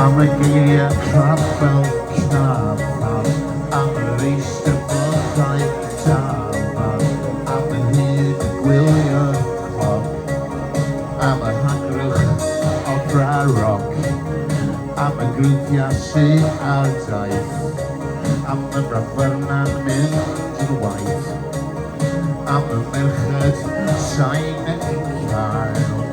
am y geiriau crap fel cnafan, am yr eistedd blodau dafan, am y hyd y gwylio'r cloc, am y hagrwch o braroc, am y grwpiau sy'n ar daith, am y brafyrna'n mynd i'r waith, am y merched sain yn cael.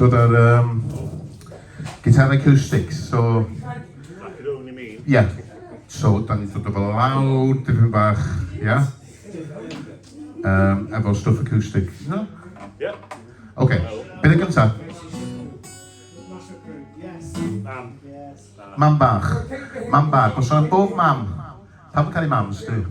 Dod ar guitar acoustics, so... Yeah, so da ni'n dod o fel lawr, dipyn bach, yeah? Efo stuff acoustic, no? Yeah. OK, beth y gyntaf? Mam bach. Mam bach, os yna bob mam. Pam yn cael ei mams, dwi?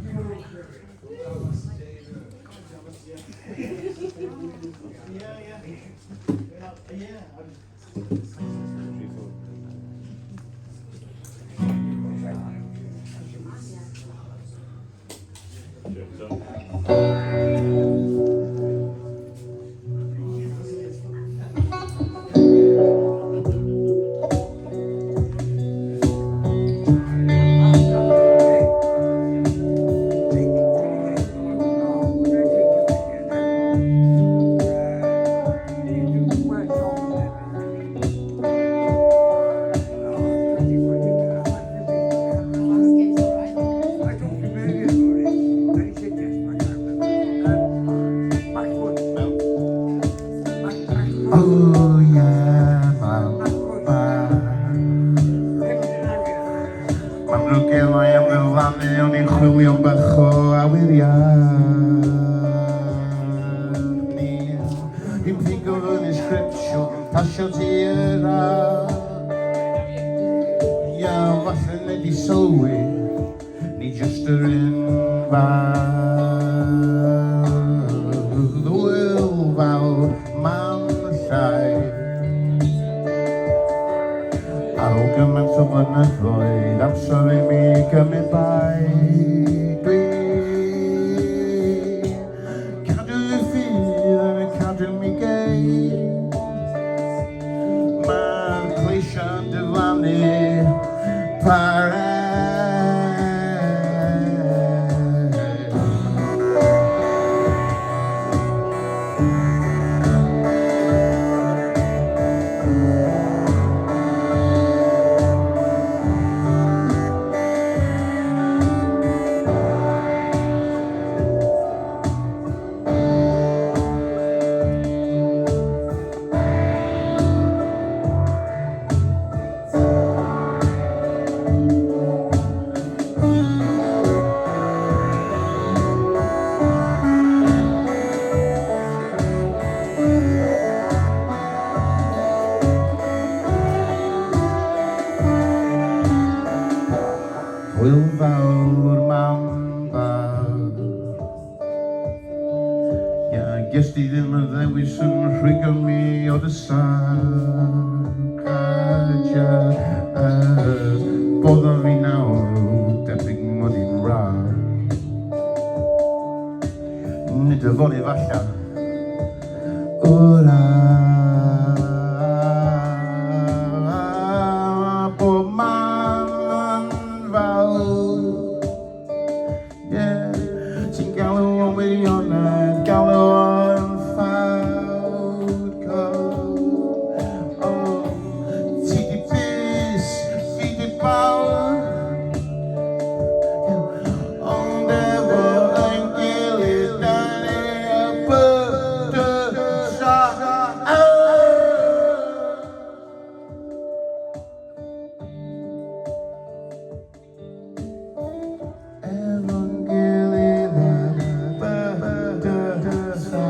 mynyddoedd amser i mi gymryd bai. Dwi'n cadw y ffydd yn y cadw mi gei. Mae'n cleisio'n dyflannu parau. Hwyl fawr mambal. Ia, ges di ddim yn ddewis yn rhwygo mi o dy sacadia. Boddo fi nawr debyg mod i'n rhan. Nid y fod i falla. Wra. Bob man yn fawr. Yeah. Ti'n galw o'n wirionedd, galw o'n ffawd cof. Oh, ti di bus, fi di bawr. Ond efo ein gilydd da ni y bydrysa. Efo'n gilydd y bydrysa.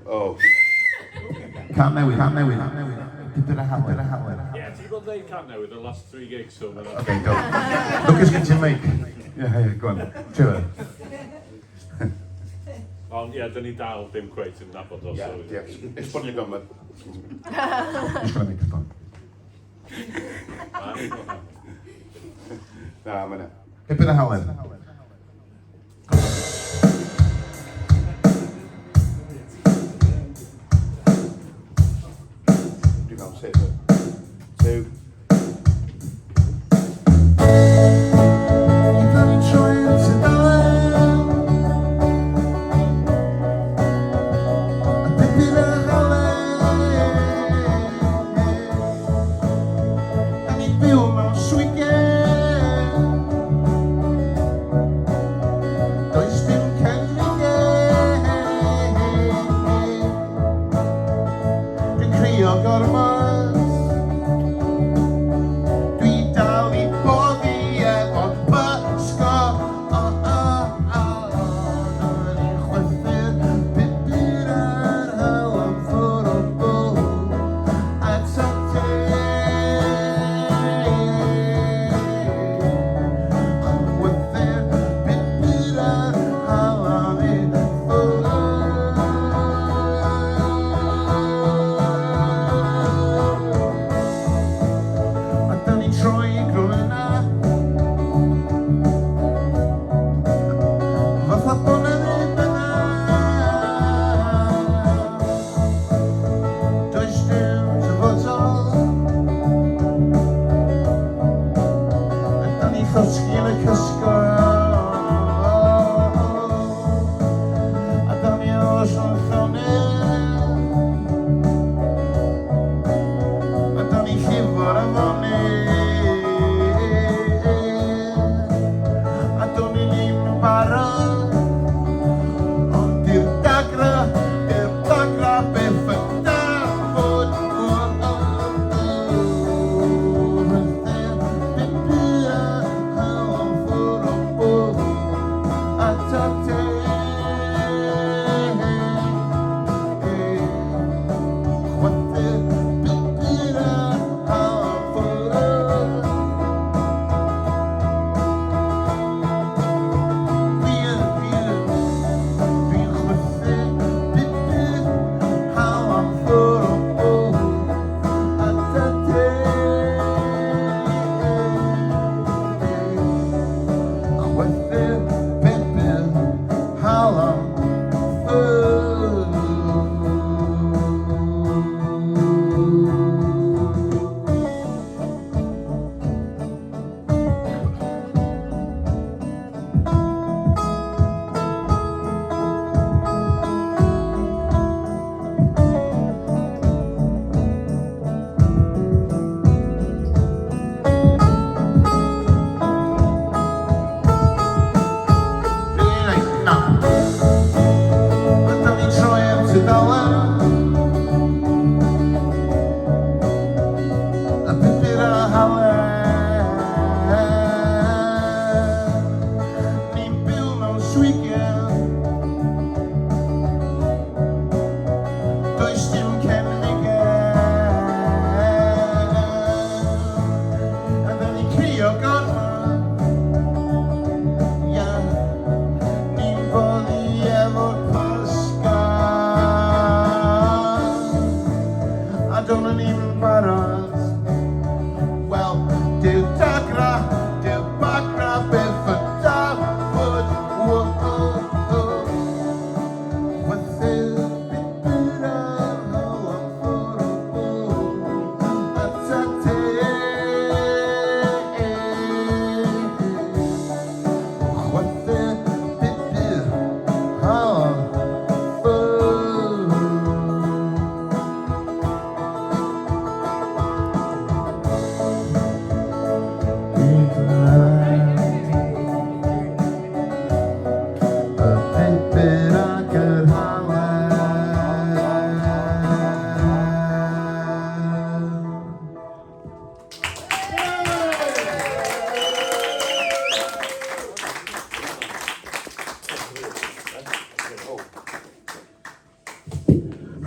Oh. Can't newid. Dipyn a hawer. Yeah, ti bod dweud can now with the last 3 gigs so that. Okay, go. Lucas, get your mic. Yeah, go on. Cheer. Ond ie, dyn ni dal dim cweit yn nabod o. Yeah. Esbonio gomod. Esbonio microphone. Na, ma' na. Dipyn a hawer. Dwi'n meddwl, sef.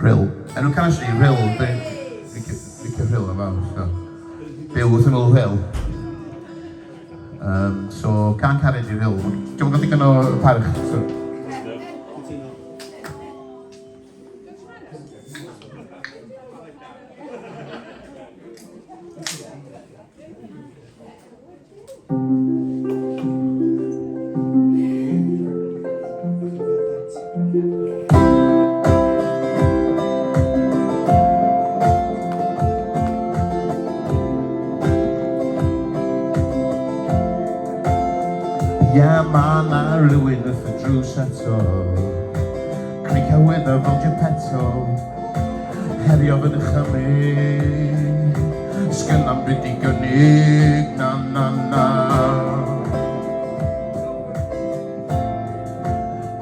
rhyl. Enw canas ni, rhyl, Rica rhyl yma. Byw wrth ymwyl rhyl. So, can cario di rhyl. Dwi'n gwybod digon o parch. So. Ia ma na rhywun wrth y drws eto, Cric awydd o fyldio peto, herio fy dychymig, sgynnam byd i gynnig, na na na.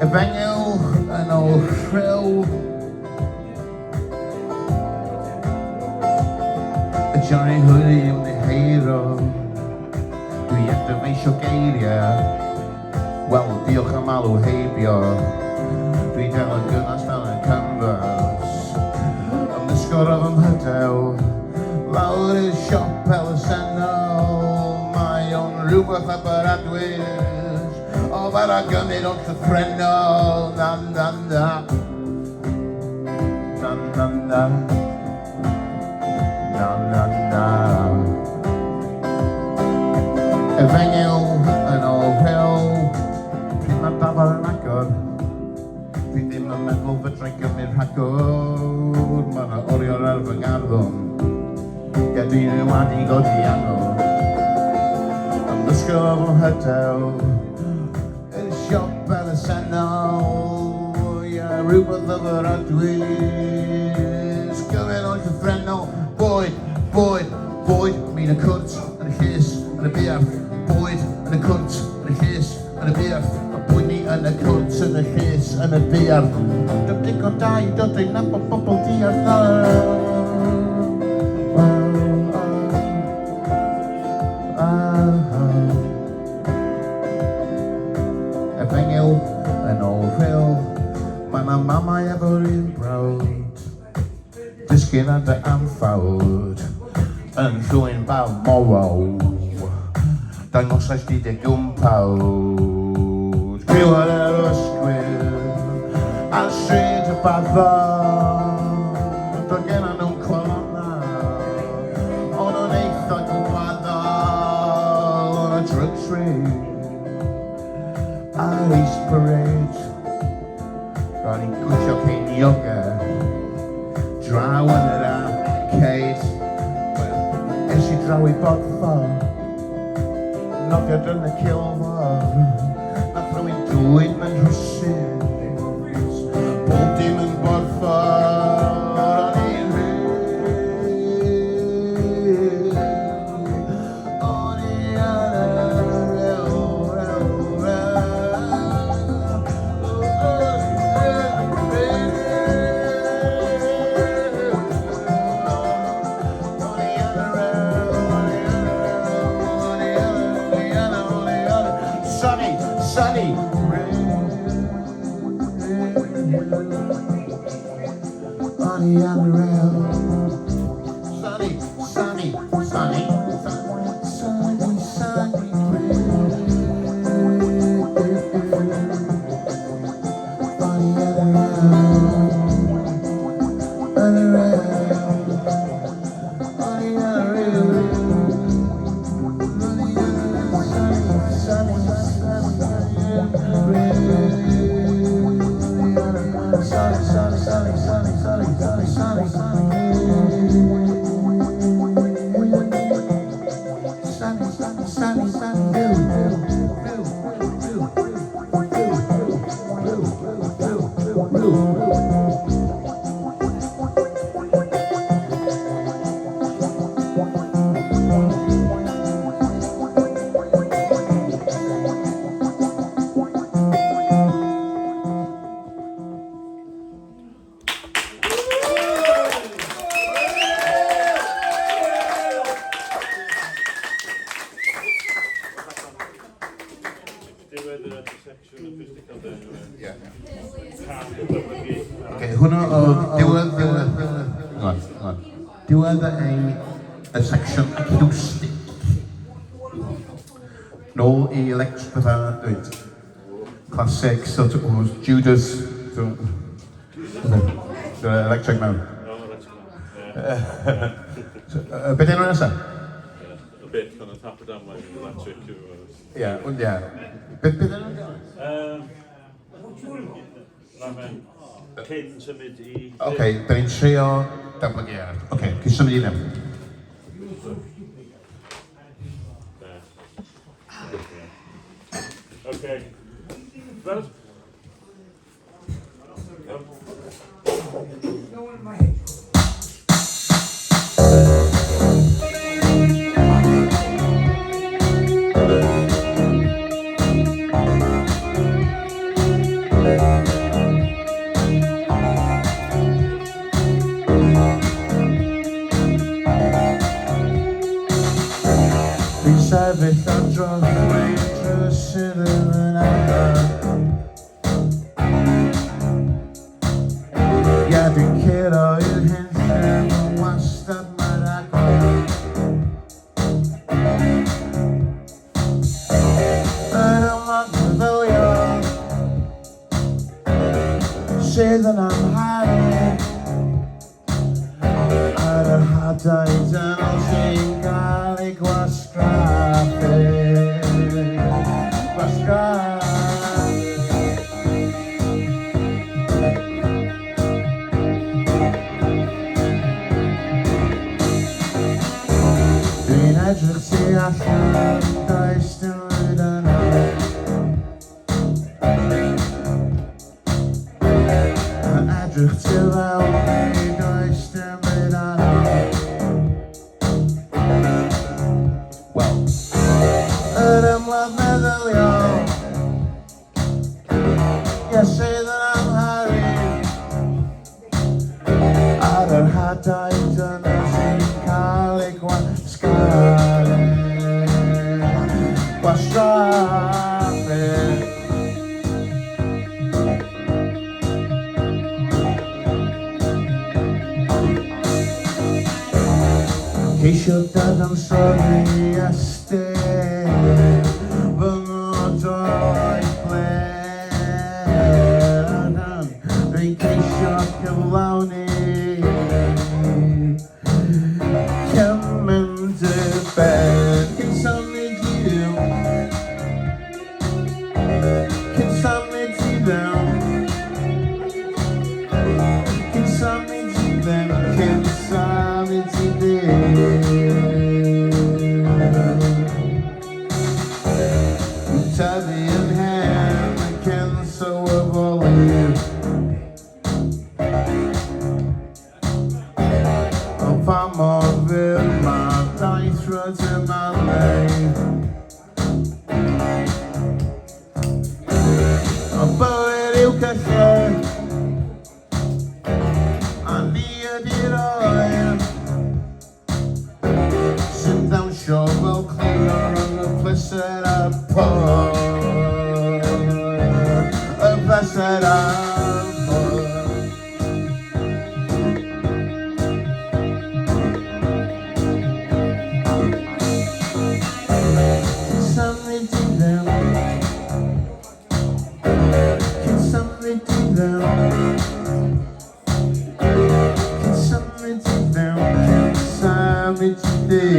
Efengyl yn ôl rhyw, y Johnny hwyrw yn ddiheiro, dwi dyfeisio geiriau, wel, diolch am alw heibio. Dwi del yn gynas fel yn canfas, ymysgor o fy mhydew, lawr i'r siop elusennol. Mae o'n rhywbeth aberadwys, o fer a gymryd o'n llythrenol. Na na na, na na na, na na na. Efengyl yn ôl rhyl, pryd mae'r dafod yn agor, dwi ddim yn meddwl fydrai gymryd rhagor. Mae yna orior ar fy ngarddon, ie dwi'n Neuadd i godi angor. Ymysgol o fy hydew, i'r siop elusennol, ie rhywbeth o fy radwys, gymryd o'n llythrenol. Boed, boed, boed, mi'n y cwrt yn y llys yn y biarth. Boed yn y cwrt yn y llys yn y biarth, a bwyd ni yn y cwrt yn y llys yn y biarth. Dim digon da i dod ein nabod bobl diarth na. Efengyl yn ôl rhyl, mae na mamau efo'r un brawd, disgyn ar dy amffawd, yn llwyn bawb morol. Dangosais di dy gwmpawd, clywed yr ysgwydd, a stryd y baddon, doedd gen nhw'n colonna, ond o'n eitha gwmpaddol, o'n y drug trade, a'r East Parade, ro'n i'n gweithio ceiniogau, draw yn yr arcade, es I draw I bodffordd, nofio dyn y cilfar, nath rhywun dwyn mewn rhwsys, bob dim yn bodffordd, o'n i'n rhyw, o'n I ar y rhyw, sunny, sunny on the rail. Sunny, sunny, sunny, sunny, sunny rail. Sunny on the rail, sunny on the rail. the section of physical damage. Ie. Can't Datblygu. Okay, hwnna o diwedd y section acoustic. Nôl I classic sort of Judas electric mewn. Oh, that's cool. Beth enw nesaf? A bit on the top of Damwain with electric. Ie, Beth enw nesaf? Cyn symud I... Okay, da ni'n trio Datblygu. Okay, cyn symud I ddim. Okay. Well... Fi'n sefyll am dros waitress sydd yn agor. Ie, dwi'n curo i'r hyn lle mae'n wastad mae'n agor. Yn ymlaen meddyliol sydd yn amharu ar yr hadau dynol sy'n cael ei gwastraffu. Dwi'n edrych tu allan, does dim byd yna. Yn edrych tu fewn, does dim byd yna. Wel, Yr ymladd meddyliol, ie sydd yn amharu ar yr hadau dyna sy'n cael ei gwasgaru. Gwastraffu. Ceisio dadansoddi ystyr fy ngodau blen. Rwy'n ceisio cyflawni cymryd y ben. Cyn symud I fewn, cyn symud I fewn, cyn symud I fewn, cyn symud I fewn. Dwi'n tyfu yn hen ac yn sylweddoli o pa mor fyr mae daith rydw yma leid. O bywyd i'w cyllid a ni ydi'r oer sy'n dawnsio fel clir yn y pleser a'r por. Y pleser a'r por. Cyn symud I fewn, cyn symud I fewn, cyn symud I fewn, cyn symud I fewn.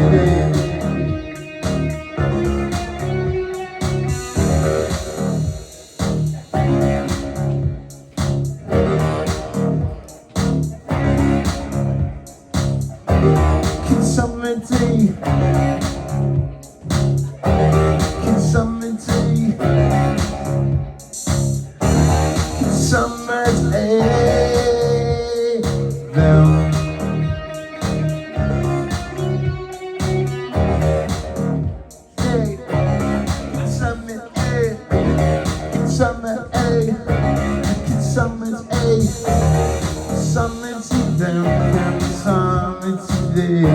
Cyn symud I, cyn symud I, cyn symud I fewn. Cyn symud I, cyn symud I, cyn symud I, symud I fewn, cyn symud I fewn.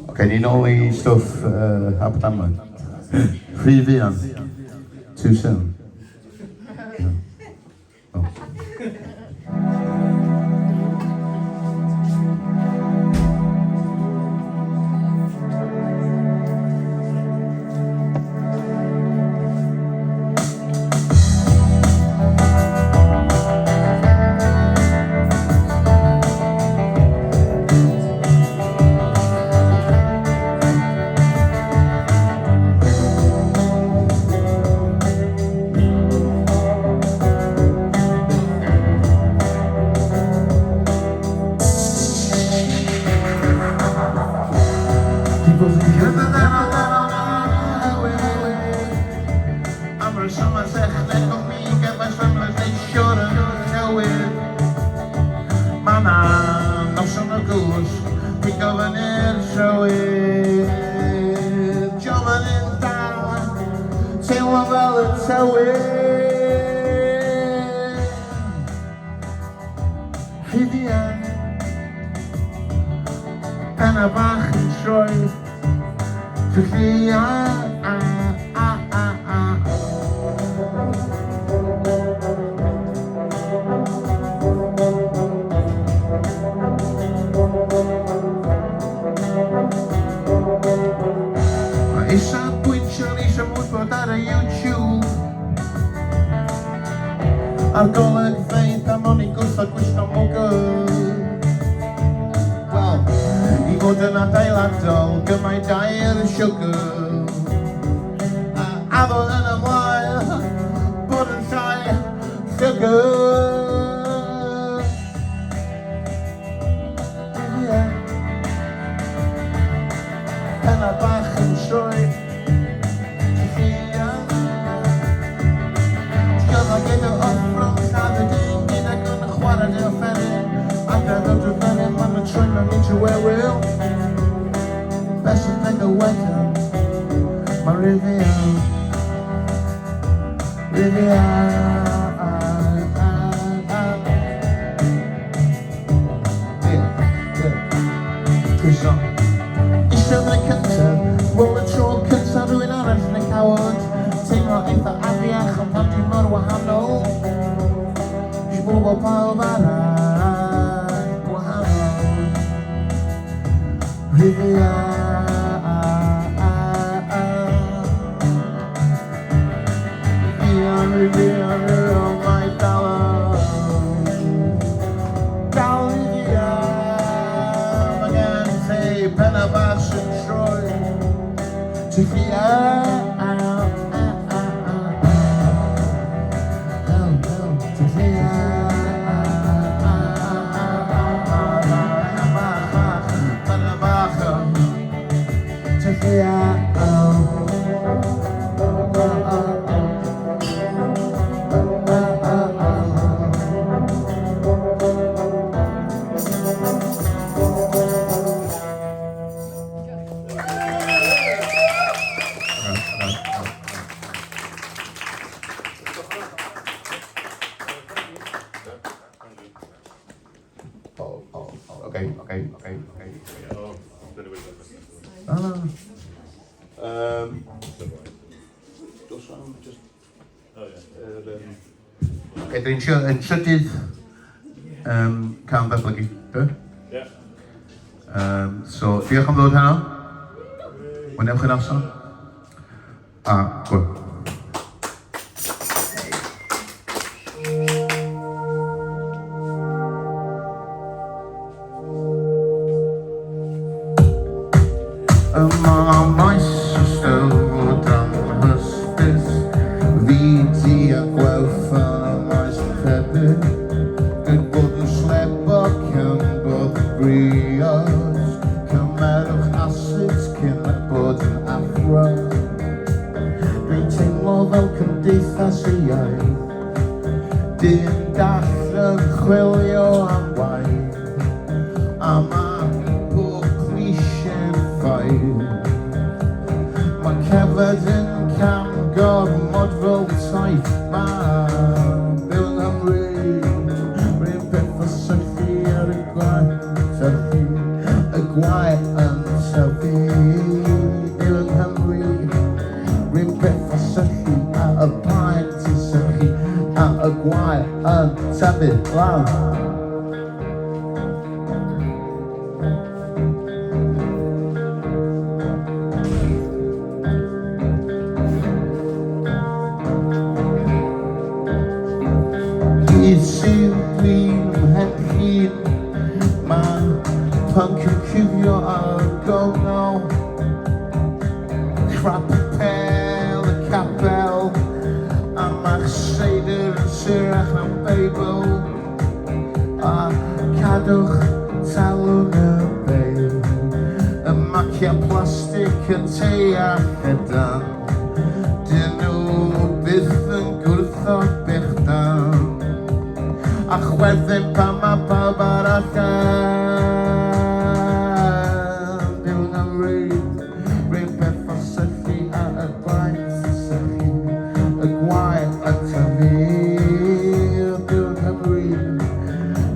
Okay, you know the stuff up Damwain? Free Vian. Too soon. No. Oh. Ar goleg feint am o'n i gwrtho gwisgo mwgwd. Wel, i fod yn adeiladol, gymau dair siwgr. A fod yn ymlaen, bod yn llai llygr. Penna bach yn troi. Best to take a weapon, my Riviera. Eisiau yn y cyntaf, wel y tro cyntaf rhywun arall yn y cawod. Teimlo eitha afiach am pan dwi'n mor wahanol. Siwr bod pawb arall gwahanol. Riviera. Dwi'n yn trydydd can Datblygu. So, diolch am ddod heno. Mwynewch yn noson. A, gwyl. Good bod yn slebo cyn bod yn brios. cymdeithas y iaith. Dyn dall yn chwilio am waith, a mae bob clisie'n ffaith. Mae cefyd yn cam gormod fel taith, mae byw yn Nghymru, rhywun beth o sychu ar y gwaith, sychu, y gwaith yn tyfu. Byw yn Nghymru, rhywun beth o sychu a y paent yn sychu, a y gwaith yn tyfu lawr. Sy'n dwi'n ymhenllun, mae punk yn cifio ar gongol, crap y pel, y capel, a mae'ch seidr yn syrach am Beibl, a cadwch talwn y beil, y macia plastig yn teach edan, dyn nhw byth yn gwrthod bechdan. A chwerthin pan mae pawb arall gan. Byw yn Nghymru, rhywun beth o sychu a y gwaith yn sychu, y gwaith yn tyfu. Byw yn Nghymru,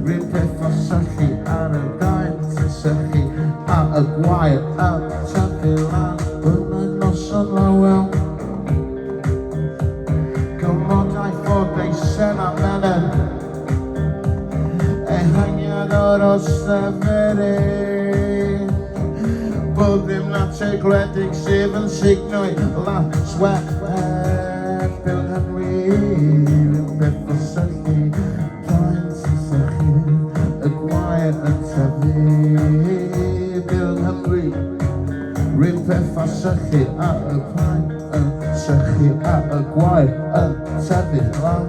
rhywun beth o sychu ar y gwaith yn sychu, a y gwaith yn tyfu lan. Penwythnos yn lawel, gymodau fod eisen a menen, ehangiad o'r osteferyn. Bob ddim na tegledig sydd yn signoi laswell. Byw yn Nghymru, rhywun beth o sychu, paent yn sychu, y gwaith yn tyfu. Byw yn Nghymru, rhywun beth o sychu a y paent yn sychu, a y gwaith yn tyfu lawr.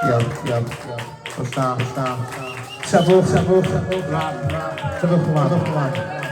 Iawn. Oes da. Sefwch. Tyfwch ymlaen.